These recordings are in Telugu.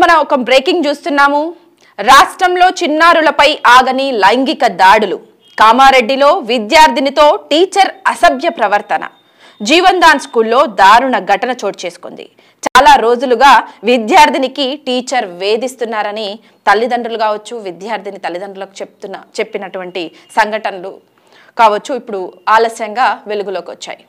మనం ఒక బ్రేకింగ్ చూస్తున్నాము. రాష్ట్రంలో చిన్నారులపై ఆగని లైంగిక దాడులు. కామారెడ్డిలో విద్యార్థినితో టీచర్ అసభ్య ప్రవర్తన. జీవన్దాన్ స్కూల్లో దారుణ ఘటన చోటు చేసుకుంది. చాలా రోజులుగా విద్యార్థినికి టీచర్ వేధిస్తున్నారని తల్లిదండ్రులు కావచ్చు, విద్యార్థిని తల్లిదండ్రులకు చెప్పినటువంటి సంఘటనలు కావచ్చు ఇప్పుడు ఆలస్యంగా వెలుగులోకి వచ్చాయి.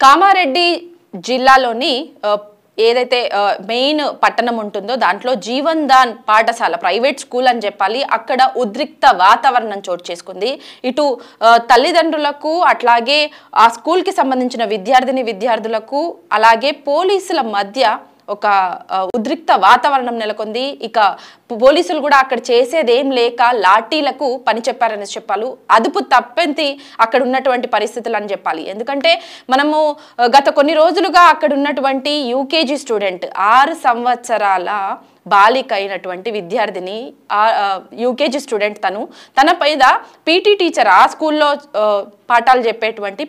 కామారెడ్డి జిల్లాలోని ఏదైతే మెయిన్ పట్టణం ఉంటుందో దాంట్లో జీవన్దాన్ పాఠశాల ప్రైవేట్ స్కూల్ అని చెప్పాలి. అక్కడ ఉద్రిక్త వాతావరణం చోటు చేసుకుంది. ఇటు తల్లిదండ్రులకు అట్లాగే ఆ స్కూల్కి సంబంధించిన విద్యార్థులకు అలాగే పోలీసుల మధ్య ఒక ఉద్రిక్త వాతావరణం నెలకొంది. ఇక పోలీసులు కూడా అక్కడ చేసేదేం లేక లాఠీలకు పని చెప్పారని చెప్పాలి. అదుపు తప్పెంతి అక్కడ ఉన్నటువంటి పరిస్థితులు అని చెప్పాలి. ఎందుకంటే మనము గత కొన్ని రోజులుగా అక్కడ ఉన్నటువంటి యూకేజీ స్టూడెంట్ 6 సంవత్సరాల బాలిక అయినటువంటి విద్యార్థిని యూకేజీ స్టూడెంట్ తన పైన పీటీ టీచర్ ఆ స్కూల్లో పాఠాలు చెప్పేటువంటి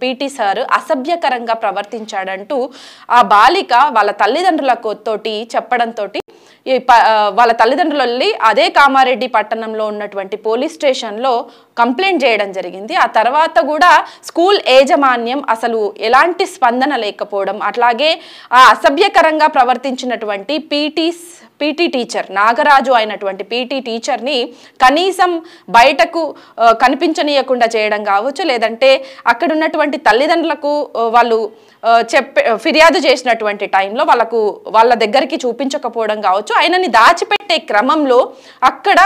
పీటీ సార్ అసభ్యకరంగా ప్రవర్తించాడంటూ ఆ బాలిక వాళ్ళ తల్లిదండ్రులతోటి చెప్పడంతో వాళ్ళ తల్లిదండ్రులు వెళ్ళి అదే కామారెడ్డి పట్టణంలో ఉన్నటువంటి పోలీస్ స్టేషన్లో కంప్లైంట్ చేయడం జరిగింది. ఆ తర్వాత కూడా స్కూల్ యాజమాన్యం అసలు ఎలాంటి స్పందన లేకపోవడం, అట్లాగే ఆ అసభ్యకరంగా ప్రవర్తించినటువంటి పీటీ టీచర్ నాగరాజు అయినటువంటి పీటీ టీచర్ని కనీసం బయటకు కనిపించనీయకుండా చేయడం కావచ్చు, లేదంటే అక్కడ ఉన్నటువంటి తల్లిదండ్రులకు వాళ్ళు ఫిర్యాదు చేసినటువంటి టైంలో వాళ్ళ దగ్గరికి చూపించకపోవడం కావచ్చు, ఆయనని దాచిపెట్టే క్రమంలో అక్కడ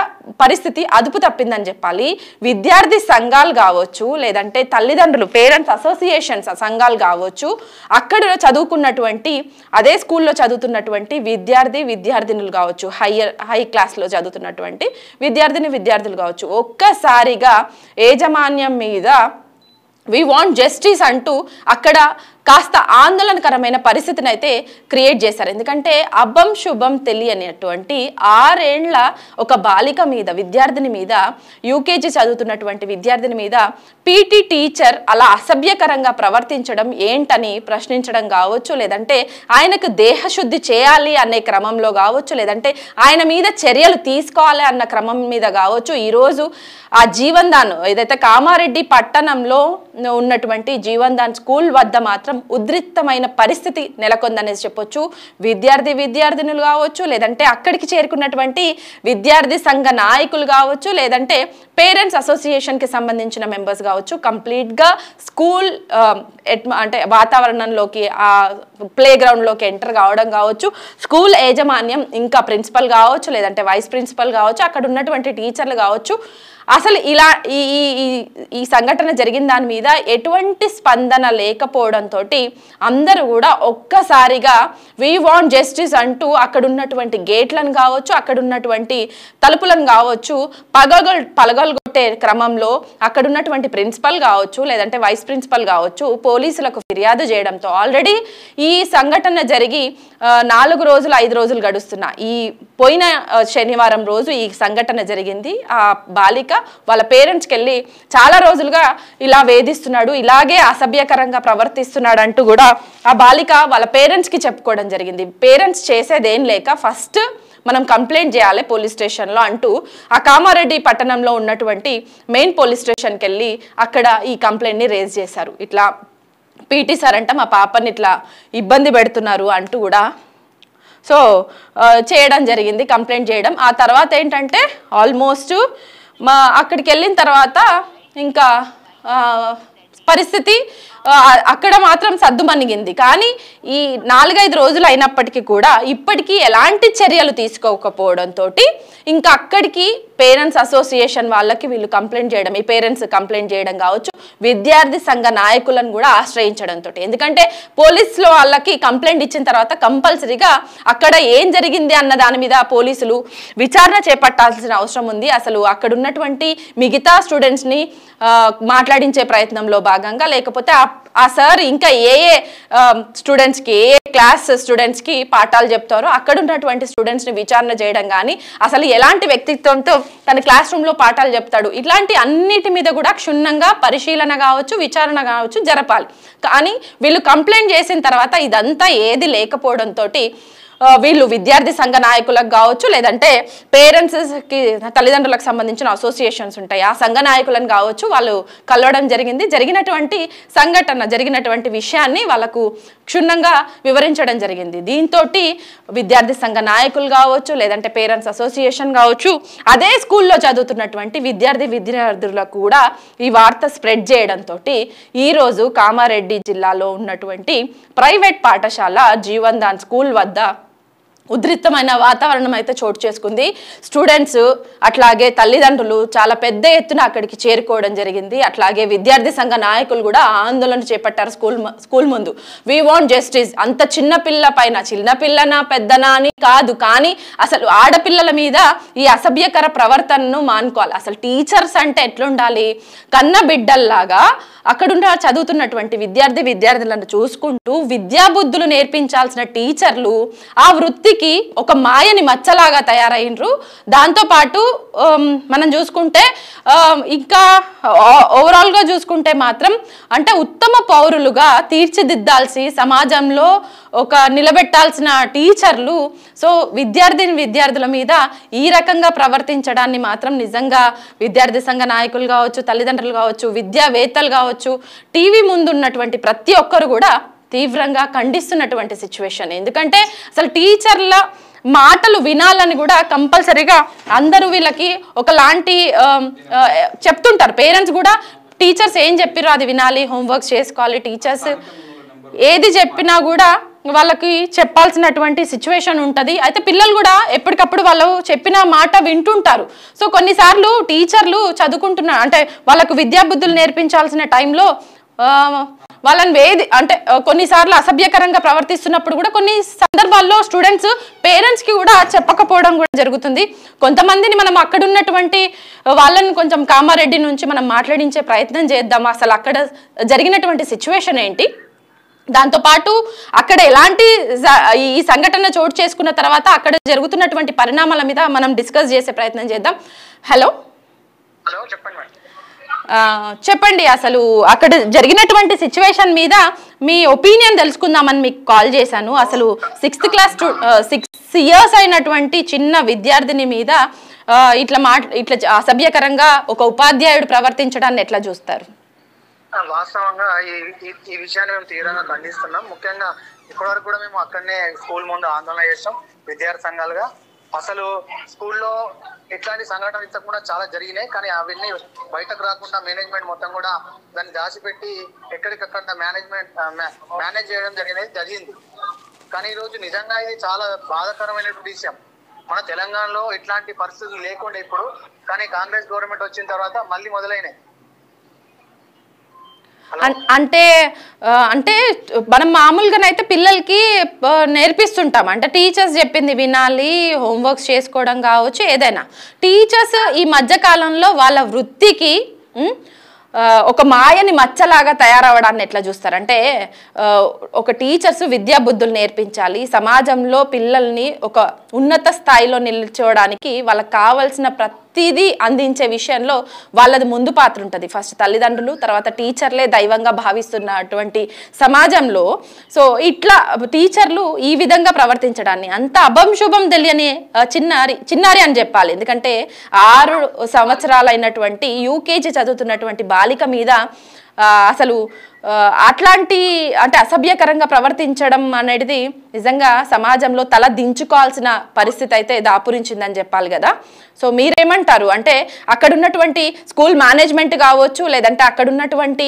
పరిస్థితి అదుపు తప్పిందని చెప్పాలి. విద్యార్థి సంఘాలు కావచ్చు, లేదంటే తల్లిదండ్రులు పేరెంట్స్ అసోసియేషన్స్ సంఘాలు కావచ్చు, అక్కడ చదువుకున్నటువంటి అదే స్కూల్లో చదువుతున్నటువంటి విద్యార్థినులు కావచ్చు, హై క్లాస్లో చదువుతున్నటువంటి విద్యార్థులు కావచ్చు, ఒక్కసారిగా యాజమాన్యం మీద వి వాంట్ జస్టిస్ అంటూ అక్కడ కాస్త ఆందోళనకరమైన పరిస్థితిని అయితే క్రియేట్ చేశారు. ఎందుకంటే అబ్బం శుభం తెలియనటువంటి 6 ఏళ్ల ఒక బాలిక మీద విద్యార్థిని మీద యూకేజీ చదువుతున్నటువంటి విద్యార్థిని మీద పీటీ టీచర్ అలా అసభ్యకరంగా ప్రవర్తించడం ఏంటని ప్రశ్నించడం కావచ్చు, లేదంటే ఆయనకు దేహశుద్ధి చేయాలి అనే క్రమంలో కావచ్చు, లేదంటే ఆయన మీద చర్యలు తీసుకోవాలి అన్న క్రమం మీద కావచ్చు, ఈరోజు ఆ జీవన్దాన్ ఏదైతే కామారెడ్డి పట్టణంలో ఉన్నటువంటి జీవన్దాన్ స్కూల్ వద్ద మాత్రం ఉద్రిక్తమైన పరిస్థితి నెలకొందనేసి చెప్పొచ్చు. విద్యార్థినులు కావచ్చు, లేదంటే అక్కడికి చేరుకున్నటువంటి విద్యార్థి సంఘ నాయకులు కావచ్చు, లేదంటే పేరెంట్స్ అసోసియేషన్కి సంబంధించిన మెంబర్స్ కావచ్చు, కంప్లీట్గా స్కూల్ అంటే వాతావరణంలోకి ఆ ప్లే గ్రౌండ్లోకి ఎంటర్ కావడం కావచ్చు, స్కూల్ యాజమాన్యం ఇంకా ప్రిన్సిపల్ కావచ్చు, లేదంటే వైస్ ప్రిన్సిపల్ కావచ్చు, అక్కడ ఉన్నటువంటి టీచర్లు కావచ్చు, అసలు ఇలా ఈ సంఘటన జరిగిన దాని మీద ఎటువంటి స్పందన లేకపోవడంతో అందరూ కూడా ఒక్కసారిగా వి వాంట్ జస్టిస్ అంటూ అక్కడ ఉన్నటువంటి గేట్లను కావచ్చు, అక్కడ ఉన్నటువంటి తలుపులను కావచ్చు పలగొట్టే క్రమంలో అక్కడ ఉన్నటువంటి ప్రిన్సిపల్ కావచ్చు, లేదంటే వైస్ ప్రిన్సిపల్ కావచ్చు పోలీసులకు ఫిర్యాదు చేయడంతో ఆల్రెడీ ఈ సంఘటన జరిగి 4 రోజులు 5 రోజులు గడుస్తున్నా ఈ పోయిన శనివారం రోజు ఈ సంఘటన జరిగింది. ఆ బాలిక వాళ్ళ పేరెంట్స్కి వెళ్ళి చాలా రోజులుగా ఇలా వేధిస్తున్నాడు, ఇలాగే అసభ్యకరంగా ప్రవర్తిస్తున్నాడు అంటూ కూడా ఆ బాలిక వాళ్ళ పేరెంట్స్కి చెప్పుకోవడం జరిగింది. పేరెంట్స్ చేసేదేం లేక ఫస్ట్ మనం కంప్లైంట్ చేయాలి పోలీస్ స్టేషన్లో అంటూ ఆ కామారెడ్డి పట్టణంలో ఉన్నటువంటి మెయిన్ పోలీస్ స్టేషన్కి వెళ్ళి అక్కడ ఈ కంప్లైంట్ని రేజ్ చేశారు. ఇట్లా పీటీ సార్ అంట మా పాపని ఇట్లా ఇబ్బంది పెడుతున్నారు అంటూ కూడా చేయడం జరిగింది, కంప్లైంట్ చేయడం. ఆ తర్వాత ఏంటంటే ఆల్మోస్ట్ అక్కడికి వెళ్ళిన తర్వాత ఇంకా పరిస్థితి అక్కడ మాత్రం సద్దుమణిగింది. కానీ ఈ 4-5 రోజులు అయినప్పటికీ కూడా ఇప్పటికీ ఎలాంటి చర్యలు తీసుకోకపోవడంతో ఇంకా అక్కడికి పేరెంట్స్ అసోసియేషన్ వాళ్ళకి వీళ్ళు కంప్లైంట్ చేయడం, ఈ పేరెంట్స్ కంప్లైంట్ చేయడం కావచ్చు, విద్యార్థి సంఘ నాయకులను కూడా ఆశ్రయించడంతో. ఎందుకంటే పోలీసులు వాళ్ళకి కంప్లైంట్ ఇచ్చిన తర్వాత కంపల్సరీగా అక్కడ ఏం జరిగింది అన్న దాని మీద పోలీసులు విచారణ చేపట్టాల్సిన అవసరం ఉంది. అసలు అక్కడ ఉన్నటువంటి మిగతా స్టూడెంట్స్ని మాట్లాడించే ప్రయత్నంలో భాగంగా, లేకపోతే ఆ సార్ ఇంకా ఏ స్టూడెంట్స్కి, ఏ క్లాస్ స్టూడెంట్స్కి పాఠాలు చెప్తారో అక్కడ ఉన్నటువంటి స్టూడెంట్స్ని విచారణ చేయడం కానీ, అసలు ఎలాంటి వ్యక్తిత్వంతో తన క్లాస్ రూమ్లో పాఠాలు చెప్తాడు, ఇట్లాంటి అన్నిటి మీద కూడా క్షుణ్ణంగా పరిశీలన కావచ్చు, విచారణ కావచ్చు జరపాలి. కానీ వీళ్ళు కంప్లైంట్ చేసిన తర్వాత ఇదంతా ఏది లేకపోవడంతో వీళ్ళు విద్యార్థి సంఘ నాయకులకు కావచ్చు, లేదంటే పేరెంట్స్కి తల్లిదండ్రులకు సంబంధించిన అసోసియేషన్స్ ఉంటాయి, ఆ సంఘ నాయకులను కావచ్చు, వాళ్ళు కలవడం జరిగింది. జరిగినటువంటి సంఘటన, జరిగినటువంటి విషయాన్ని వాళ్ళకు క్షుణ్ణంగా వివరించడం జరిగింది. దీంతో విద్యార్థి సంఘ నాయకులు కావచ్చు, లేదంటే పేరెంట్స్ అసోసియేషన్ కావచ్చు, అదే స్కూల్లో చదువుతున్నటువంటి విద్యార్థులకు కూడా ఈ వార్త స్ప్రెడ్ చేయడంతో ఈరోజు కామారెడ్డి జిల్లాలో ఉన్నటువంటి ప్రైవేట్ పాఠశాల జీవన్ దాన్ స్కూల్ వద్ద ఉద్రిక్తమైన వాతావరణం అయితే చోటు చేసుకుంది. స్టూడెంట్స్ అట్లాగే తల్లిదండ్రులు చాలా పెద్ద ఎత్తున అక్కడికి చేరుకోవడం జరిగింది. అట్లాగే విద్యార్థి సంఘ నాయకులు కూడా ఆందోళన చేపట్టారు స్కూల్ ముందు. We want justice. అంత చిన్నపిల్ల పైన, చిన్నపిల్లనా పెద్దనా అని కాదు, కానీ అసలు ఆడపిల్లల మీద ఈ అసభ్యకర ప్రవర్తనను మానుకోవాలి. అసలు టీచర్స్ అంటే ఎట్లుండాలి, కన్న బిడ్డల్లాగా అక్కడున్న చదువుతున్నటువంటి విద్యార్థులను చూసుకుంటూ విద్యాబుద్ధులు నేర్పించాల్సిన టీచర్లు ఆ వృత్తికి ఒక మాయని మచ్చలాగా తయారైనరు. దాంతోపాటు మనం చూసుకుంటే ఇంకా ఓవరాల్గా చూసుకుంటే మాత్రం అంటే ఉత్తమ పౌరులుగా తీర్చిదిద్దాల్సి సమాజంలో ఒక నిలబెట్టాల్సిన టీచర్లు సో విద్యార్థుల మీద ఈ రకంగా ప్రవర్తించడాన్ని మాత్రం నిజంగా విద్యార్థి సంఘ నాయకులు కావచ్చు, తల్లిదండ్రులు కావచ్చు, విద్యావేత్తలు కావచ్చు, టీవీ ముందు ఉన్నటువంటి ప్రతి ఒక్కరు కూడా తీవ్రంగా ఖండిస్తున్నటువంటి సిచ్యువేషన్. ఎందుకంటే అసలు టీచర్ల మాటలు వినాలని కూడా కంపల్సరీగా అందరూ వీళ్ళకి ఒకలాంటి చెప్తుంటారు. పేరెంట్స్ కూడా టీచర్స్ ఏం చెప్పారో అది వినాలి, హోంవర్క్స్ చేసుకోవాలి. టీచర్స్ ఏది చెప్పినా కూడా వాళ్ళకి చెప్పాల్సినటువంటి సిచ్యువేషన్ ఉంటుంది. అయితే పిల్లలు కూడా ఎప్పటికప్పుడు వాళ్ళు చెప్పిన మాట వింటుంటారు. సో కొన్నిసార్లు టీచర్లు చదువుకుంటున్నారు అంటే వాళ్ళకు విద్యాబుద్ధులు నేర్పించాల్సిన టైంలో వాళ్ళని అంటే కొన్నిసార్లు అసభ్యకరంగా ప్రవర్తిస్తున్నప్పుడు కూడా కొన్ని సందర్భాల్లో స్టూడెంట్స్ పేరెంట్స్కి కూడా చెప్పకపోవడం కూడా జరుగుతుంది. కొంతమందిని మనం అక్కడ ఉన్నటువంటి వాళ్ళని కొంచెం కామారెడ్డి నుంచి మనం మాట్లాడించే ప్రయత్నం చేద్దాం. అసలు అక్కడ జరిగినటువంటి సిచ్యువేషన్ ఏంటి, దాంతోపాటు అక్కడ ఎలాంటి ఈ సంఘటన చోటు చేసుకున్న తర్వాత అక్కడ జరుగుతున్నటువంటి పరిణామాల మీద మనం డిస్కస్ చేసే ప్రయత్నం చేద్దాం. హలో చెప్పండి, అసలు అక్కడ జరిగినటువంటి సిచ్యువేషన్ మీద మీ ఒపీనియన్ తెలుసుకుందామని మీకు కాల్ చేశాను. అసలు 6th క్లాస్ 6 years అయినటువంటి చిన్న విద్యార్థిని మీద ఇట్లా అసభ్యకరంగా ఒక ఉపాధ్యాయుడు ప్రవర్తించడాన్ని ఎట్లా చూస్తారు? వాస్తవంగా ఈ విషయాన్ని మేము తీవ్రంగా ఖండిస్తున్నాం. ముఖ్యంగా ఇప్పటివరకు కూడా మేము అక్కడనే స్కూల్ ముందు ఆందోళన చేస్తాం విద్యార్థి సంఘాలుగా. అసలు స్కూల్లో ఇట్లాంటి సంఘటనలు ఇంతకుండా చాలా జరిగినాయి, కానీ అవన్నీ బయటకు రాకుండా మేనేజ్మెంట్ మొత్తం కూడా దాన్ని దాచిపెట్టి ఎక్కడికక్కడ మేనేజ్ చేయడం జరిగింది. కానీ ఈరోజు నిజంగా ఇది చాలా బాధాకరమైనటువంటి విషయం. మన తెలంగాణలో ఇట్లాంటి పరిస్థితులు లేకుండా ఇప్పుడు, కానీ కాంగ్రెస్ గవర్నమెంట్ వచ్చిన తర్వాత మళ్ళీ మొదలైనాయి. అంటే అంటే మనం మామూలుగానైతే పిల్లలకి నేర్పిస్తుంటాం, అంటే టీచర్స్ చెప్పింది వినాలి, హోంవర్క్స్ చేసుకోవడం కావచ్చు, ఏదైనా. టీచర్స్ ఈ మధ్యకాలంలో వాళ్ళ వృత్తికి ఒక మాయని మచ్చలాగా తయారవడాన్ని ఎట్లా చూస్తారంటే, ఒక టీచర్స్ విద్యాబుద్ధులు నేర్పించాలి, సమాజంలో పిల్లల్ని ఒక ఉన్నత స్థాయిలో నిల్చోవడానికి వాళ్ళకి కావాల్సిన ప్రతిదీ అందించే విషయంలో వాళ్ళది ముందు పాత్ర ఉంటుంది. ఫస్ట్ తల్లిదండ్రులు, తర్వాత టీచర్లే దైవంగా భావిస్తున్నటువంటి సమాజంలో సో ఇట్లా టీచర్లు ఈ విధంగా ప్రవర్తించడాన్ని అంత అభంశుభం తెలియని చిన్నారి అని చెప్పాలి. ఎందుకంటే 6 సంవత్సరాలైనటువంటి యూకేజీ చదువుతున్నటువంటి బాలిక మీద అసలు అట్లాంటి అంటే అసభ్యకరంగా ప్రవర్తించడం అనేది నిజంగా సమాజంలో తల దించుకోవాల్సిన పరిస్థితి అయితే దాపురించిందని చెప్పాలి కదా. సో మీరేమంటారు? అంటే అక్కడ ఉన్నటువంటి స్కూల్ మేనేజ్మెంట్ కావచ్చు, లేదంటే అక్కడ ఉన్నటువంటి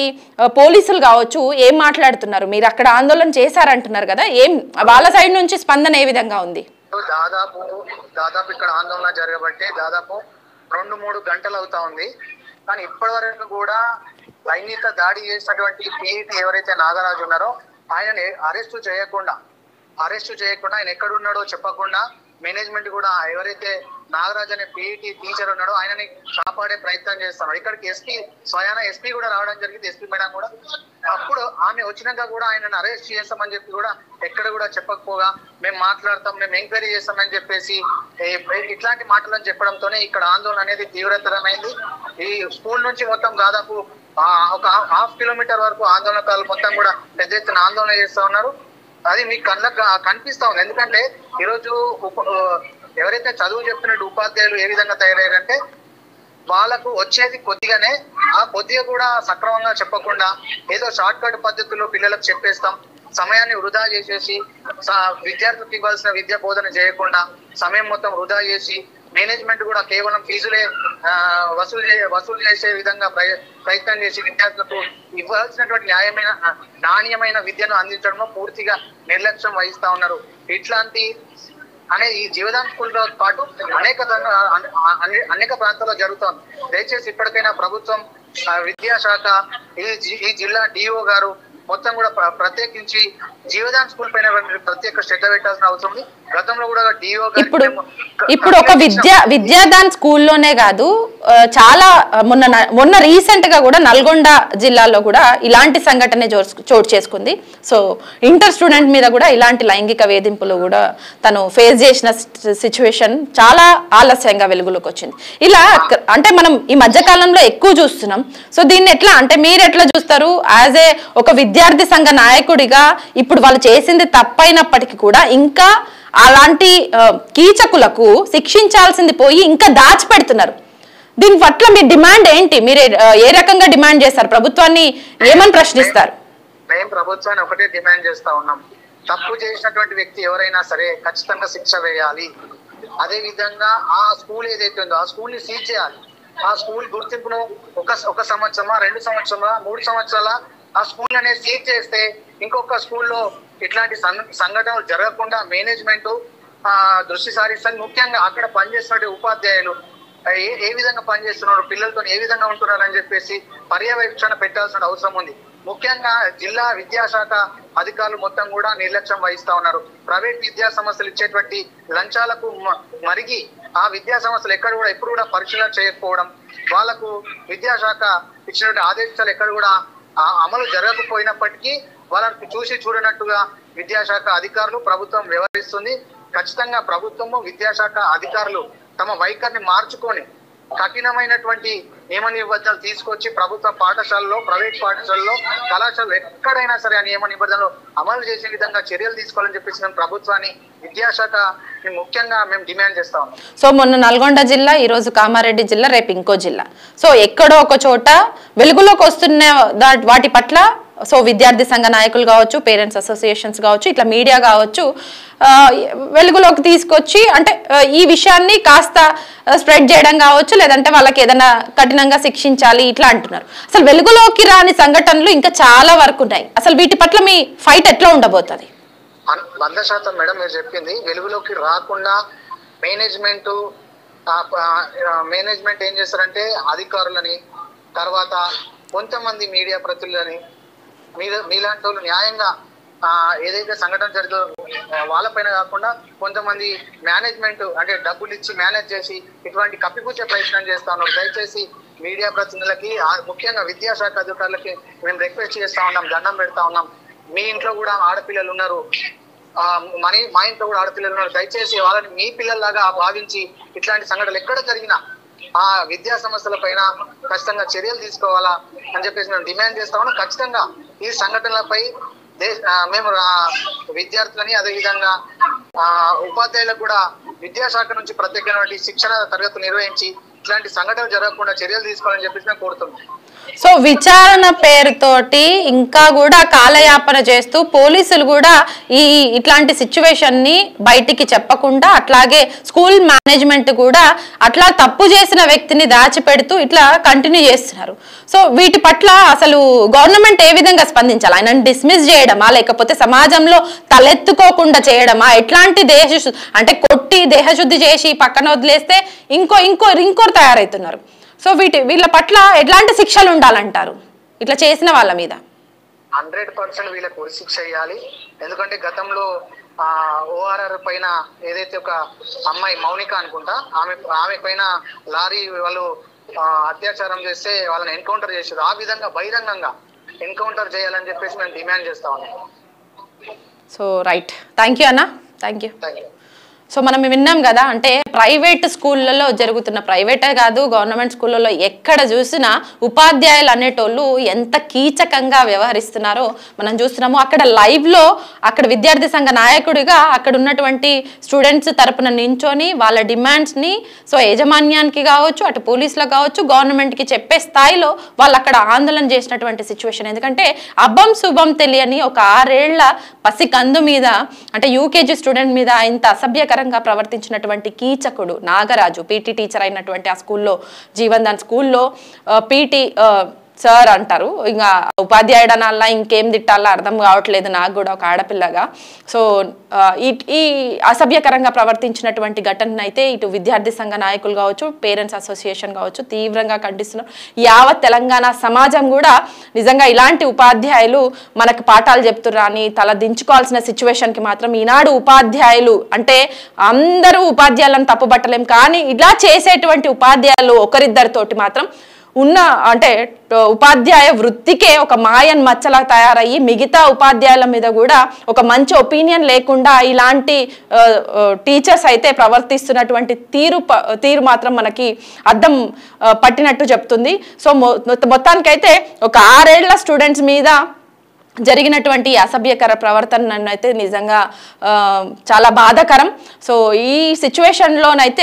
పోలీసులు కావచ్చు, ఏం మాట్లాడుతున్నారు? మీరు అక్కడ ఆందోళన చేశారంటున్నారు కదా, ఏం వాళ్ళ సైడ్ నుంచి స్పందన ఏ విధంగా ఉంది? దాదాపు ఇక్కడ ఆందోళన జరగబట్టి దాదాపు 2-3 గంటలు అవుతా ఉంది. కానీ ఇప్పటి వరకు కూడా లైంగిక దాడి చేసినటువంటి పీఈటీ ఎవరైతే నాగరాజు ఉన్నారో ఆయన అరెస్టు చేయకుండా ఆయన ఎక్కడున్నాడో చెప్పకుండా మేనేజ్మెంట్ కూడా ఎవరైతే నాగరాజ్ అనే పీఈటీ టీచర్ ఉన్నాడో ఆయనని కాపాడే ప్రయత్నం చేస్తున్నారు. ఇక్కడికి ఎస్పీ కూడా రావడం జరిగింది. ఎస్పీ మేడం కూడా అప్పుడు ఆమె వచ్చినాక కూడా ఆయనను అరెస్ట్ చేస్తామని చెప్పి కూడా ఎక్కడ కూడా చెప్పకపోగా మేము మాట్లాడతాం, మేము ఎంక్వైరీ చేస్తామని చెప్పేసి ఇట్లాంటి మాటలను చెప్పడంతోనే ఇక్కడ ఆందోళన అనేది తీవ్రతరమైంది. ఈ స్కూల్ నుంచి మొత్తం దాదాపు ఒక 1/2 కిలోమీటర్ వరకు ఆందోళనకారులు మొత్తం కూడా పెద్ద ఎత్తున ఆందోళన చేస్తా ఉన్నారు. అది మీకు కళ్ళకు కనిపిస్తా ఉంది. ఎందుకంటే ఈరోజు ఎవరైతే చదువు చెప్తున్న ఉపాధ్యాయులు ఏ విధంగా తయారయ్యారంటే వాళ్ళకు వచ్చేది కొద్దిగానే, ఆ కొద్దిగా కూడా సక్రమంగా చెప్పకుండా ఏదో షార్ట్ కట్ పద్ధతుల్లో పిల్లలకు చెప్పేస్తాం, సమయాన్ని వృధా చేసేసి విద్యార్థులకు ఇవ్వాల్సిన విద్యా బోధన చేయకుండా సమయం మొత్తం వృధా చేసి మేనేజ్మెంట్ కూడా కేవలం ఫీజులే వసూలు చేసే విధంగా ప్రయత్నం చేసి విద్యార్థులకు ఇవ్వాల్సినటువంటి నాణ్యమైన విద్యను అందించడంలో పూర్తిగా నిర్లక్ష్యం వహిస్తా ఉన్నారు. ఇట్లాంటి ఈ జీవదాన్ స్కూల్తో పాటు అనేక ప్రాంతాల్లో జరుగుతోంది. దయచేసి ఇప్పటికైనా ప్రభుత్వం, విద్యాశాఖ, ఈ జిల్లా డిఓ గారు మొత్తం కూడా ప్రత్యేకించి జీవదాన్ స్కూల్ పైన ప్రత్యేక శ్రద్ధ పెట్టాల్సిన అవసరం ఉంది. గతంలో కూడా డిఓ గారు ఇప్పుడు ఒక విద్యాదాన్ స్కూల్లోనే కాదు, చాలా మొన్న రీసెంట్ గా కూడా నల్గొండ జిల్లాలో కూడా ఇలాంటి సంఘటన చోటు చేసుకుంది. సో ఇంటర్ స్టూడెంట్ మీద కూడా ఇలాంటి లైంగిక వేధింపులు కూడా తను ఫేస్ చేసిన సిచ్యువేషన్ చాలా ఆలస్యంగా వెలుగులోకి వచ్చింది. ఇలా అంటే మనం ఈ మధ్య కాలంలో ఎక్కువ చూస్తున్నాం. సో దీన్ని ఎట్లా అంటే మీరు ఎట్లా చూస్తారు? యాజ్ ఏ ఒక విద్యార్థి సంఘ నాయకుడిగా ఇప్పుడు వాళ్ళు చేసింది తప్పైనప్పటికీ కూడా ఇంకా అలాంటి కీచకులకు శిక్షించాల్సింది పోయి ఇంకా దాచిపెడుతున్నారు. దీని పట్ల మీ డిమాండ్ ఏంటి? మీరు ఏ రకంగా డిమాండ్ చేస్తారు? ప్రభుత్వాన్ని ఏమని ప్రశ్నిస్తారు? మేము ప్రభుత్వాన్ని ఒకటే డిమాండ్ చేస్తా ఉన్నాం. తప్పు చేసినటువంటి వ్యక్తి ఎవరైనా సరే ఖచ్చితంగా శిక్ష వేయాలి. అదే విధంగా ఆ స్కూల్ ఏదైతే ఉందో ఆ స్కూల్ ని సీజ్ చేయాలి. ఆ స్కూల్ గుర్తింపును ఒక సంవత్సరమా, 2 సంవత్సరమా, 3 సంవత్సరాల ఆ స్కూల్ అనేది సీజ్ చేస్తే ఇంకొక స్కూల్లో ఇట్లాంటి సంఘటనలు జరగకుండా మేనేజ్మెంట్ దృష్టి సారిస్తుంది. ముఖ్యంగా అక్కడ పనిచేస్తున్న ఉపాధ్యాయులు ఏ విధంగా పనిచేస్తున్నారు, పిల్లలతో ఏ విధంగా ఉంటున్నారు అని చెప్పేసి పర్యవేక్షణ పెట్టాల్సిన అవసరం ఉంది. ముఖ్యంగా జిల్లా విద్యాశాఖ అధికారులు మొత్తం కూడా నిర్లక్ష్యం వహిస్తా ఉన్నారు. ప్రైవేట్ విద్యా సంస్థలు ఇచ్చేటువంటి లంచాలకు మరిగి ఆ విద్యా సంస్థలు ఎప్పుడు కూడా పరిశీలన చేయకపోవడం, వాళ్లకు విద్యాశాఖ ఇచ్చినటువంటి ఆదేశాలు ఎక్కడ కూడా అమలు జరగకపోయినప్పటికీ వాళ్ళని చూసి చూడనట్టుగా విద్యాశాఖ అధికారులు ప్రభుత్వం వ్యవహరిస్తుంది. ఖచ్చితంగా ప్రభుత్వము, విద్యాశాఖ అధికారులు తమ వైఖరిని మార్చుకొని కఠినమైనటువంటి నియమ నిబంధనలు తీసుకొచ్చి ప్రభుత్వ పాఠశాలలో, ప్రైవేట్ పాఠశాలలో, కళాశాలలో ఎక్కడైనా సరే ఆ నియమ నిబంధనలు అమలు చేసే విధంగా చర్యలు తీసుకోవాలని చెప్పేసి మేము ప్రభుత్వాన్ని, విద్యాశాఖ ముఖ్యంగా మేము డిమాండ్ చేస్తా ఉన్నాం. సో మొన్న నల్గొండ జిల్లా, ఈ రోజు కామారెడ్డి జిల్లా, రేపు ఇంకో జిల్లా. సో ఎక్కడో ఒక చోట వెలుగులోకి వస్తున్న వాటి పట్ల సో విద్యార్థి సంఘ నాయకులు కావచ్చు, పేరెంట్స్ అసోసియేషన్స్ కావచ్చు, ఇట్లా మీడియా కావచ్చు, వెలుగులోకి తీసుకొచ్చి అంటే ఈ విషయాన్ని కాస్త స్ప్రెడ్ చేయడం కావచ్చు, లేదంటే వాళ్ళకి ఏదైనా కఠినంగా శిక్షించాలి ఇట్లా అంటున్నారు. అసలు వెలుగులోకి రాని సంఘటనలు ఇంకా చాలా వరకు ఉన్నాయి. అసలు వీటి పట్ల మీ ఫైట్ ఎట్లా ఉండబోతుంది? 100% మేడం మీరు చెప్పింది. వెలుగులోకి రాకుండా మేనేజ్మెంట్ ఏం చేస్తారంటే అధికారులని, తర్వాత కొంతమంది మీడియా ప్రతినిధులని, మీలాంటి వాళ్ళు న్యాయంగా ఏదైతే సంఘటన జరిగిందో వాళ్ళపైన కాకుండా కొంతమంది మేనేజ్మెంట్ అంటే డబ్బులు ఇచ్చి మేనేజ్ చేసి ఇటువంటి కప్పిపుచ్చే ప్రయత్నం చేస్తా ఉన్నారు. దయచేసి మీడియా ప్రతినిధులకి, ముఖ్యంగా విద్యాశాఖ అధికారులకి మేము రిక్వెస్ట్ చేస్తా ఉన్నాం, దండం పెడతా ఉన్నాం. మీ ఇంట్లో కూడా ఆడపిల్లలు ఉన్నారు, మా ఇంట్లో కూడా ఆడపిల్లలు ఉన్నారు. దయచేసి వాళ్ళని మీ పిల్లల్లాగా భావించి ఇట్లాంటి సంఘటనలు ఎక్కడ జరిగినా ఆ విద్యా సంస్థల పైన ఖచ్చితంగా చర్యలు తీసుకోవాలా అని చెప్పేసి మేము డిమాండ్ చేస్తా ఉన్నాం. ఖచ్చితంగా ఈ సంఘటనలపై మేము విద్యార్థులని, అదేవిధంగా ఉపాధ్యాయులకు కూడా విద్యాశాఖ నుంచి ప్రత్యేకమైన శిక్షణ తరగతులు నిర్వహించి ఇట్లాంటి సంఘటనలు జరగకుండా చర్యలు తీసుకోవాలని చెప్పేసి మేము కోరుతున్నాం. సో విచారణ పేరుతోటి ఇంకా కూడా కాలయాపన చేస్తూ పోలీసులు కూడా ఇట్లాంటి సిచ్యువేషన్ ని బయటికి చెప్పకుండా, అట్లాగే స్కూల్ మేనేజ్మెంట్ కూడా అట్లా తప్పు చేసిన వ్యక్తిని దాచిపెడుతూ ఇట్లా కంటిన్యూ చేస్తున్నారు. సో వీటి పట్ల అసలు గవర్నమెంట్ ఏ విధంగా స్పందించాలి? ఆయన డిస్మిస్ చేయడమా, లేకపోతే సమాజంలో తలెత్తుకోకుండా చేయడమా? ఎట్లాంటి అంటే కొట్టి దేహశుద్ధి చేసి పక్కన వదిలేస్తే ఇంకోరు తయారవుతున్నారు. సో వీళ్ళ పట్ల ఎట్లాంటి శిక్షలు ఉండాలంటారు ఇట్లా చేసిన వాళ్ళ మీద? 100% వీళ్ళకి ఉరి శిక్ష చేయాలి. ఎందుకంటే గతంలో ఓఆర్ఆర్ పైన ఏదైతే ఒక అమ్మాయి మౌనిక అనుకుంటా, ఆమె పైన లారీ వాళ్ళు అత్యాచారం చేస్తే వాళ్ళని ఎన్కౌంటర్ చేశారు. ఆ విధంగా బహిరంగంగా ఎన్కౌంటర్ చేయాలని చెప్పేసి మేము డిమాండ్ చేస్తా ఉన్నాం. సో రైట్, థ్యాంక్ యూ అన్న, థ్యాంక్ యూ. సో మనం విన్నాం కదా, అంటే ప్రైవేట్ స్కూళ్ళలో జరుగుతున్న, ప్రైవేటే కాదు గవర్నమెంట్ స్కూళ్ళలో ఎక్కడ చూసినా ఉపాధ్యాయులు అనేటోళ్ళు ఎంత కీచకంగా వ్యవహరిస్తున్నారో మనం చూస్తున్నాము. అక్కడ లైవ్లో అక్కడ విద్యార్థి సంఘ నాయకుడిగా అక్కడ ఉన్నటువంటి స్టూడెంట్స్ తరపున నించొని వాళ్ళ డిమాండ్స్ని సో యాజమాన్యానికి కావచ్చు, అటు పోలీసులకు కావచ్చు, గవర్నమెంట్కి చెప్పే స్థాయిలో వాళ్ళు అక్కడ ఆందోళన చేసినటువంటి సిచ్యువేషన్. ఎందుకంటే అబ్బం శుభం తెలియని ఒక 6 ఏళ్ల పసికందు మీద, అంటే యూకేజీ స్టూడెంట్ మీద ఇంత అసభ్యకరంగా ప్రవర్తించినటువంటి కీచకుడు నాగరాజు, పీటీ టీచర్ అయినటువంటి ఆ స్కూల్లో, జీవన్దాన్ స్కూల్లో పీటీ సార్ అంటారు, ఇంకా ఉపాధ్యాయుడు అనాలా ఇంకేం తిట్టాలా అర్థం కావట్లేదు నాకు కూడా ఒక ఆడపిల్లగా. సో ఈ అసభ్యకరంగా ప్రవర్తించినటువంటి ఘటనను అయితే ఇటు విద్యార్థి సంఘ నాయకులు కావచ్చు, పేరెంట్స్ అసోసియేషన్ కావచ్చు తీవ్రంగా ఖండిస్తున్నారు. యావత్ తెలంగాణ సమాజం కూడా నిజంగా ఇలాంటి ఉపాధ్యాయులు మనకు పాఠాలు చెప్తుర్రా అని తల దించుకోవాల్సిన సిచ్యువేషన్కి మాత్రం ఈనాడు ఉపాధ్యాయులు, అంటే అందరూ ఉపాధ్యాయులను తప్పుబట్టలేం, కానీ ఇలా చేసేటువంటి ఉపాధ్యాయులు ఒకరిద్దరితోటి మాత్రం ఉన్న, అంటే ఉపాధ్యాయ వృత్తికే ఒక మాయన్ మచ్చలా తయారయ్యి మిగతా ఉపాధ్యాయుల మీద కూడా ఒక మంచి ఒపీనియన్ లేకుండా ఇలాంటి టీచర్స్ అయితే ప్రవర్తిస్తున్నటువంటి తీరు మాత్రం మనకి అద్దం పట్టినట్టు చెప్తుంది. సో మొత్తానికైతే ఒక 6 ఏళ్ల స్టూడెంట్స్ మీద జరిగినటువంటి అసభ్యకర ప్రవర్తన అయితే నిజంగా చాలా బాధాకరం. సో ఈ సిచ్యువేషన్లోనైతే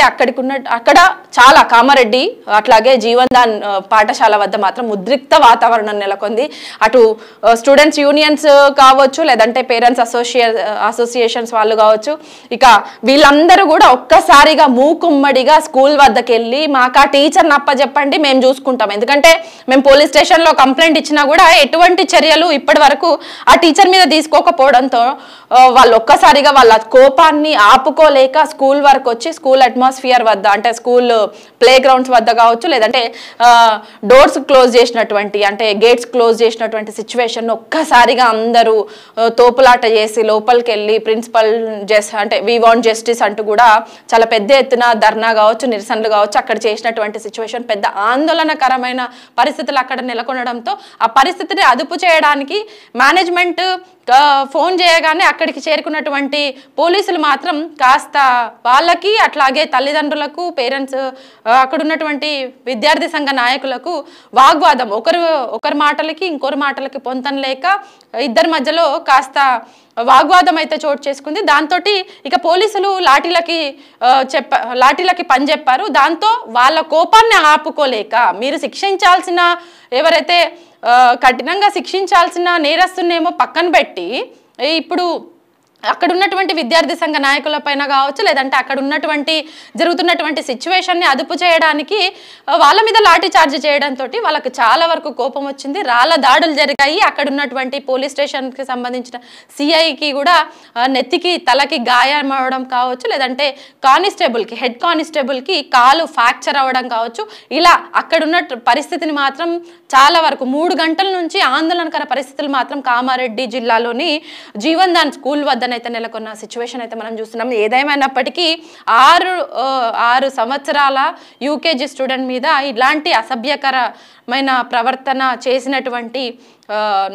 అక్కడ చాలా కామారెడ్డి అట్లాగే జీవన్దాన్ పాఠశాల వద్ద మాత్రం ఉద్రిక్త వాతావరణం నెలకొంది. అటు స్టూడెంట్స్ యూనియన్స్ కావచ్చు, లేదంటే పేరెంట్స్ అసోసియేషన్స్ వాళ్ళు కావచ్చు, ఇక వీళ్ళందరూ కూడా ఒక్కసారిగా మూకుమ్మడిగా స్కూల్ వద్దకు వెళ్ళి మాకు ఆ టీచర్ని అప్పచెప్పండి మేము చూసుకుంటాం, ఎందుకంటే మేము పోలీస్ స్టేషన్లో కంప్లైంట్ ఇచ్చినా కూడా ఎటువంటి చర్యలు ఇప్పటి వరకు ఆ టీచర్ మీద తీసుకోకపోవడంతో వాళ్ళు ఒక్కసారిగా వాళ్ళ కోపాన్ని ఆపుకోలేక స్కూల్ వరకు వచ్చి స్కూల్ అట్మాస్ఫియర్ వద్ద, అంటే స్కూల్ ప్లే గ్రౌండ్స్ వద్ద కావచ్చు, లేదంటే డోర్స్ క్లోజ్ చేసినటువంటి, అంటే గేట్స్ క్లోజ్ చేసినటువంటి సిచ్యువేషన్ ఒక్కసారిగా అందరూ తోపులాట చేసి లోపలికి వెళ్ళి ప్రిన్సిపల్ అంటే వి వాంట్ జస్టిస్ అంటూ కూడా చాలా పెద్ద ఎత్తున ధర్నా కావచ్చు, నిరసనలు కావచ్చు అక్కడ చేసినటువంటి సిచ్యువేషన్ పెద్ద ఆందోళనకరమైన పరిస్థితులు అక్కడ నెలకొనడంతో ఆ పరిస్థితిని అదుపు చేయడానికి మేనేజ్మెంట్ ఫోన్ చేయగానే అక్కడికి చేరుకున్నటువంటి పోలీసులు మాత్రం కాస్త వాళ్ళకి అట్లాగే తల్లిదండ్రులకు, పేరెంట్స్, అక్కడ ఉన్నటువంటి విద్యార్థి సంఘ నాయకులకు వాగ్వాదం, ఒకరి మాటలకి ఇంకొరి మాటలకి పొంతన లేక ఇద్దరి మధ్యలో కాస్త వాగ్వాదం అయితే చోటు చేసుకుంది. దాంతో ఇక పోలీసులు లాఠీలకి పని చెప్పారు. దాంతో వాళ్ళ కోపాన్ని ఆపుకోలేక మీరు శిక్షించాల్సిన, ఎవరైతే కఠినంగా శిక్షించాల్సిన నేరస్తున్నేమో పక్కన పెట్టి ఇప్పుడు అక్కడ ఉన్నటువంటి విద్యార్థి సంఘ నాయకుల పైన కావచ్చు, లేదంటే అక్కడ ఉన్నటువంటి జరుగుతున్నటువంటి సిచ్యువేషన్ని అదుపు చేయడానికి వాళ్ళ మీద లాఠీ చార్జ్ చేయడంతో వాళ్ళకి చాలా వరకు కోపం వచ్చింది. రాళ్ళ దాడులు జరిగాయి. అక్కడ ఉన్నటువంటి పోలీస్ స్టేషన్కి సంబంధించిన సిఐకి కూడా నెత్తికి తలకి గాయం అవ్వడం కావచ్చు, లేదంటే హెడ్ కానిస్టేబుల్కి కాలు ఫ్రాక్చర్ అవ్వడం కావచ్చు. ఇలా అక్కడున్న పరిస్థితిని మాత్రం చాలా వరకు 3 గంటల నుంచి ఆందోళనకర పరిస్థితులు మాత్రం కామారెడ్డి జిల్లాలోని జీవన్దాన్ స్కూల్ వద్ద అయితే నెలకొన్న సిచ్యువేషన్ అయితే మనం చూస్తున్నాం. ఏదేమైనప్పటికీ 6 సంవత్సరాల యూకేజీ స్టూడెంట్ మీద ఇలాంటి అసభ్యకరమైన ప్రవర్తన చేసినటువంటి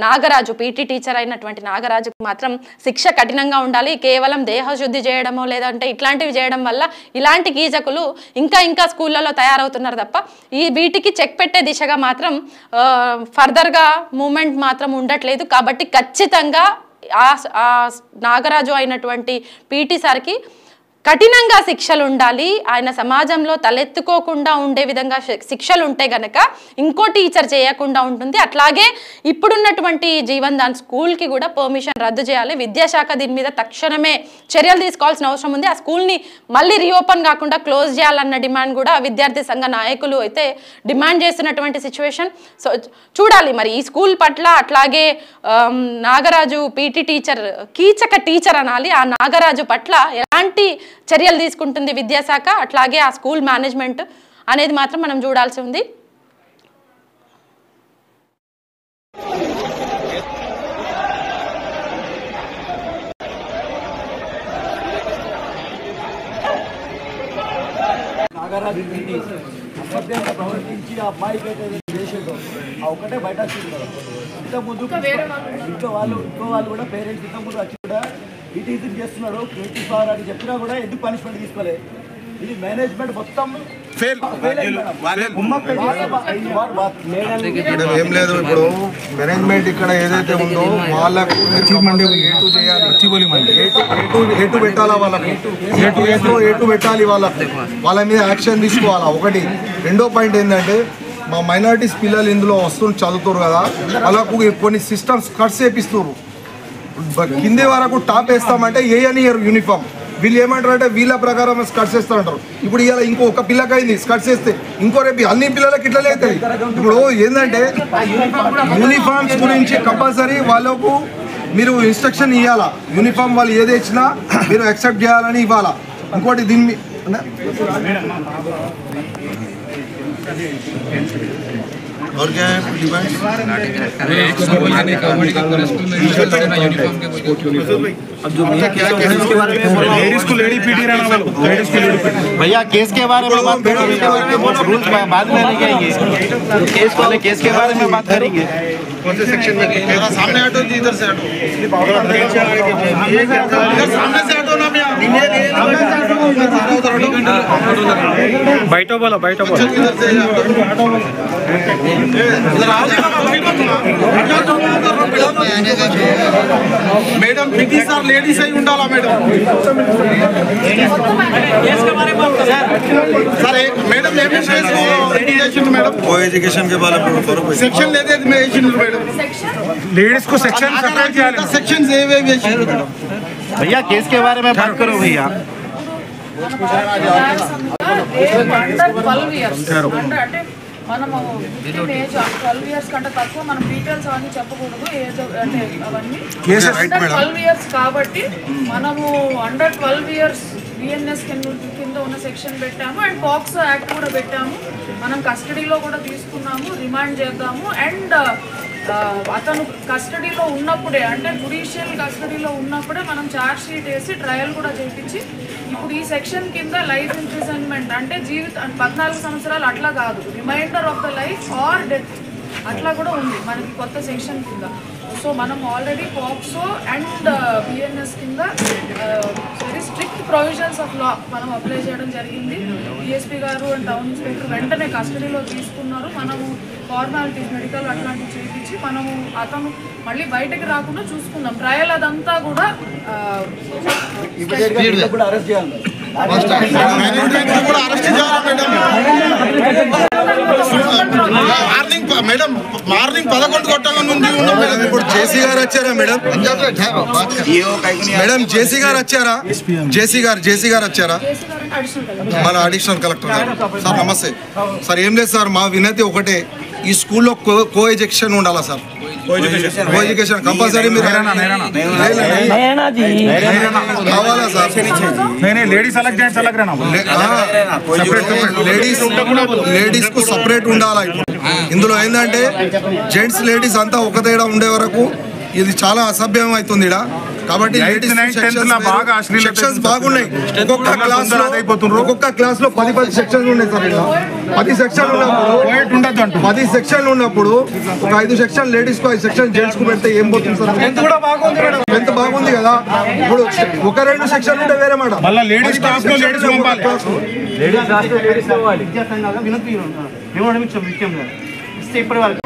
నాగరాజు, పీటీ టీచర్ అయినటువంటి నాగరాజుకు మాత్రం శిక్ష కఠినంగా ఉండాలి. కేవలం దేహశుద్ధి చేయడమో లేదంటే ఇట్లాంటివి చేయడం వల్ల ఇలాంటి కీచకులు ఇంకా స్కూళ్ళలో తయారవుతున్నారు తప్ప వీటికి చెక్ పెట్టే దిశగా మాత్రం ఫర్దర్గా మూమెంట్ మాత్రం ఉండట్లేదు. కాబట్టి ఖచ్చితంగా ఆ నాగరాజు అయినటువంటి పీటీ సార్కి కఠినంగా శిక్షలు ఉండాలి, ఆయన సమాజంలో తలెత్తుకోకుండా ఉండే విధంగా శిక్షలు ఉంటే గనక ఇంకో టీచర్ చేయకుండా ఉంటుంది. అట్లాగే ఇప్పుడున్నటువంటి జీవన్ దాన్ స్కూల్కి కూడా పర్మిషన్ రద్దు చేయాలి. విద్యాశాఖ దీని మీద తక్షణమే చర్యలు తీసుకోవాల్సిన అవసరం ఉంది. ఆ స్కూల్ని మళ్ళీ రీఓపెన్ కాకుండా క్లోజ్ చేయాలన్న డిమాండ్ కూడా విద్యార్థి సంఘ నాయకులు అయితే డిమాండ్ చేస్తున్నటువంటి సిచ్యువేషన్. సో చూడాలి మరి ఈ స్కూల్ పట్ల. అట్లాగే Nagaraju PT teacher, Keechaka teacher అనాలి, ఆ నాగరాజు పట్ల ఎలాంటి చర్యలు తీసుకుంటుంది విద్యాశాఖ, అట్లాగే ఆ స్కూల్ మేనేజ్మెంట్ అనేది మాత్రం మనం చూడాల్సి ఉంది. నాగరాజు అసభ్యంగా ప్రవర్తించి ఆ అబ్బాయికి అయితే చేసేదో ఆ ఒక్కటే బయట ఇంతకుముందు ఇంకో వాళ్ళు కూడా పేరెంట్స్ ఇంతకుముందు వచ్చి కూడా ఈ టీచింగ్ చేస్తున్నాడు ప్రిన్సిపల్ అని చెప్పినా కూడా ఎందుకు పనిష్మెంట్ తీసుకోలేదు. ఇది మేనేజ్మెంట్ మొత్తం ఏం లేదు. ఇప్పుడు మేనేజ్మెంట్ ఇక్కడ ఏదైతే ఉందో వాళ్ళకు ఏటు పెట్టాలా, వాళ్ళకు ఏటు పెట్టాలి, వాళ్ళ మీద యాక్షన్ తీసుకోవాలా. ఒకటి. రెండో పాయింట్ ఏంటంటే మా మైనారిటీస్ పిల్లలు ఇందులో వస్తువులు చదువుతారు కదా, వాళ్ళకు కొన్ని సిస్టమ్స్ కట్స్ వేపిస్తారు. కింది వరకు టాప్ వేస్తామంటే ఏ అని యూనిఫామ్, వీళ్ళు ఏమంటారు అంటే వీళ్ళ ప్రకారం స్కర్ట్స్ వేస్తూ ఉంటారు. ఇప్పుడు ఇలా ఇంకొక పిల్లకైంది స్కర్ట్స్ వేస్తే ఇంకో రేపు అన్ని పిల్లలకి ఇట్లనే అవుతుంది. ఇప్పుడు ఏంటంటే యూనిఫామ్స్ గురించి కంపల్సరీ వాళ్ళకు మీరు ఇన్స్ట్రక్షన్ ఇవ్వాలా. యూనిఫామ్ వాళ్ళు ఏది ఇచ్చినా మీరు యాక్సెప్ట్ చేయాలని ఇవ్వాలా. ఇంకోటి దీన్ని और क्या है डिमांड? अब जो लेडीज को लेडी पीटी रहना भैया, केस के बारे में बात करेंगे, रूल्स बाद में नहीं आएंगे, केस वाले केस के बारे में बात करेंगे। कौन से सेक्शन में? सामने हटो, इधर से हटो, सामने से हटो ना भैया, बैठो बोलो, बैठो बोलो, इधर से मैडम पीटी सर लेडीज ही ఉండాలా మేడం? सर एक मैडम एजुकेशन मैडम को एजुकेशन के बारे में सेक्शन लेते मैं मैडम लेडीज को सेक्शन सेपरेट किया सेक्शन से मैडम। भैया केस के बारे में बात करो भैया। మనము 12 ఇయర్స్ కంటే తక్కువ మనం డీటెయిల్స్ అవన్నీ చెప్పకూడదు, ఏజ్ అంటే అవన్నీ 12 ఇయర్స్ కాబట్టి మనము అండర్ 12 ఇయర్స్ బిఎన్ఎస్ కింద ఉన్న సెక్షన్ పెట్టాము అండ్ పాక్సో యాక్ట్ కూడా పెట్టాము. మనం కస్టడీలో కూడా తీసుకున్నాము, రిమాండ్ చేద్దాము. అండ్ అతను కస్టడీలో ఉన్నప్పుడే అంటే జుడిషియల్ కస్టడీలో ఉన్నప్పుడే మనం ఛార్జ్ షీట్ వేసి ట్రయల్ కూడా చేయించి ఇప్పుడు ఈ సెక్షన్ కింద లైఫ్ ఇంప్రిజన్మెంట్ అంటే జీవితం 14 సంవత్సరాలు అట్లా కాదు, reminder of the life or death అట్లా కూడా ఉంది మనకి కొత్త సెక్షన్ కింద. సో మనం ఆల్రెడీ పాక్సో అండ్ బిఎన్ఎస్ కింద very strict provisions of law మనం అప్లై చేయడం జరిగింది. డిఎస్పీ గారు అండ్ టౌన్ ఇన్స్పెక్టర్ వెంటనే కస్టడీలో తీసుకున్నారు. మనము ఫార్మాలిటీస్ మెడికల్ అట్లాంటివి చేయించి మనము అతను మళ్ళీ బయటకు రాకుండా చూసుకున్నాం. ట్రయల్ అదంతా కూడా అరెస్ట్ చేయాలి. మేడం మార్నింగ్ 11 కొట్టగా నుండి మేడం. ఇప్పుడు జేసీ గారు వచ్చారా మేడం? మేడం జేసీ గారు వచ్చారా? జేసీ గారు వచ్చారా? మన అడిషనల్ కలెక్టర్ గారు. సార్ నమస్తే సార్. ఏం లేదు సార్, మా వినతి ఒకటే, ఈ స్కూల్లో కో ఎడ్యుకేషన్ ఉండాలా సార్? కో ఎడ్యుకేషన్ కంపల్సరీ మీరు కావాలా సార్? లేడీస్ కు సపరేట్ ఉండాలా. ఇప్పుడు ఇందులో ఏంటంటే జెంట్స్ లేడీస్ అంతా ఒక తేడా ఉండే వరకు ఇది చాలా అసభ్యం అవుతుంది ఇక్కడ. కాబట్టి సెక్షన్స్ బాగున్నాయి. ఒక్కొక్క క్లాస్ లో 10 సెక్షన్లు ఉన్నాయి సార్. ఇలా 10 సెక్షన్లు ఉన్నప్పుడు ఒక 5 సెక్షన్ లేడీస్ కు 5 సెక్షన్ జెంట్స్ కు పెడితే ఏం పోతుంది సార్? ఎంత బాగుంది కదా. ఇప్పుడు ఒక 2 సెక్షన్లు ఉంటే వేరే మాట. ఇప్పటి వరకు